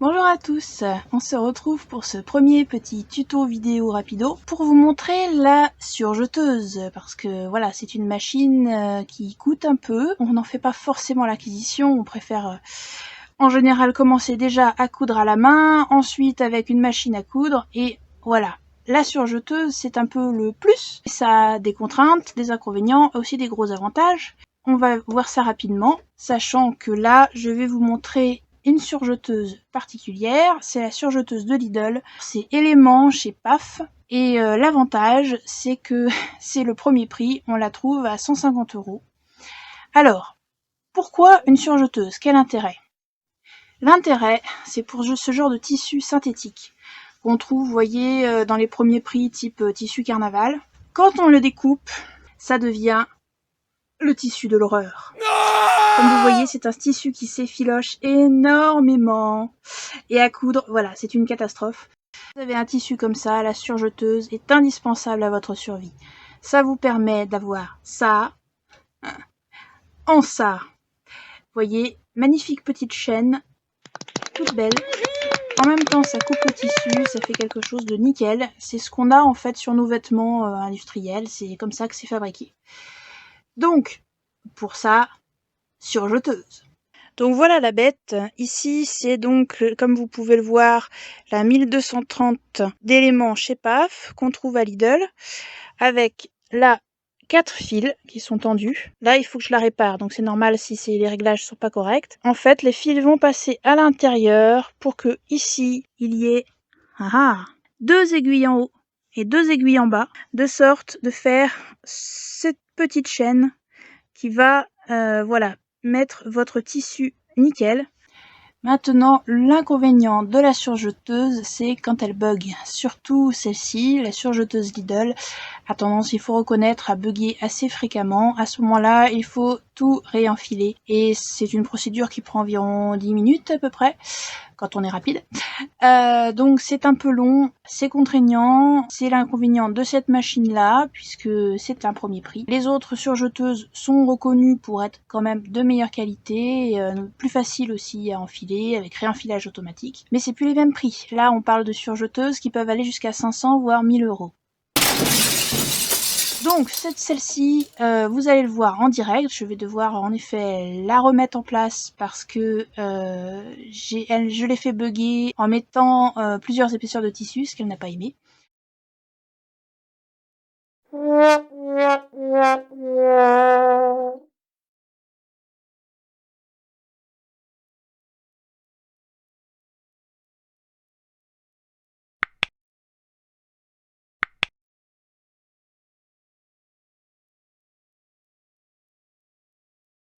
Bonjour à tous, on se retrouve pour ce premier petit tuto vidéo rapido pour vous montrer la surjeteuse parce que voilà, c'est une machine qui coûte un peu, on n'en fait pas forcément l'acquisition, on préfère en général commencer déjà à coudre à la main, ensuite avec une machine à coudre et voilà. La surjeteuse, c'est un peu le plus, ça a des contraintes, des inconvénients, aussi des gros avantages. On va voir ça rapidement, sachant que là, je vais vous montrer une surjeteuse particulière, c'est la surjeteuse de Lidl, c'est Élément chez PAF, et l'avantage c'est que c'est le premier prix, on la trouve à 150 €. Alors, pourquoi une surjeteuse? Quel intérêt? L'intérêt, c'est pour ce genre de tissu synthétique qu'on trouve, vous voyez, dans les premiers prix type tissu carnaval. Quand on le découpe, ça devient le tissu de l'horreur. Comme vous voyez, c'est un tissu qui s'effiloche énormément. Et à coudre, voilà, c'est une catastrophe. Vous avez un tissu comme ça, la surjeteuse est indispensable à votre survie. Ça vous permet d'avoir ça en ça. Vous voyez, magnifique petite chaîne, toute belle. En même temps, ça coupe le tissu, ça fait quelque chose de nickel. C'est ce qu'on a en fait sur nos vêtements industriels, c'est comme ça que c'est fabriqué. Donc, pour ça, surjeteuse. Donc voilà la bête. Ici, c'est donc, comme vous pouvez le voir, la 1230 d'Élément chez PAF qu'on trouve à Lidl, avec là 4 fils qui sont tendus. Là, il faut que je la répare, donc c'est normal si les réglages sont pas corrects. En fait, les fils vont passer à l'intérieur pour que ici, il y ait 2 aiguilles en haut et 2 aiguilles en bas, de sorte de faire cette petite chaîne qui va, voilà, mettre votre tissu nickel. Maintenant, l'inconvénient de la surjeteuse, c'est quand elle bug. Surtout celle-ci, la surjeteuse Lidl, a tendance, il faut reconnaître, à bugger assez fréquemment. À ce moment-là, il faut tout réenfiler. Et c'est une procédure qui prend environ 10 minutes à peu près, quand on est rapide. Donc c'est un peu long, c'est contraignant, c'est l'inconvénient de cette machine-là, puisque c'est un premier prix. Les autres surjeteuses sont reconnues pour être quand même de meilleure qualité, plus facile aussi à enfiler, avec réenfilage automatique. Mais c'est plus les mêmes prix. Là, on parle de surjeteuses qui peuvent aller jusqu'à 500 voire 1000 €. Donc celle-ci, vous allez le voir en direct. Je vais devoir en effet la remettre en place parce que je l'ai fait bugger en mettant plusieurs épaisseurs de tissu, ce qu'elle n'a pas aimé.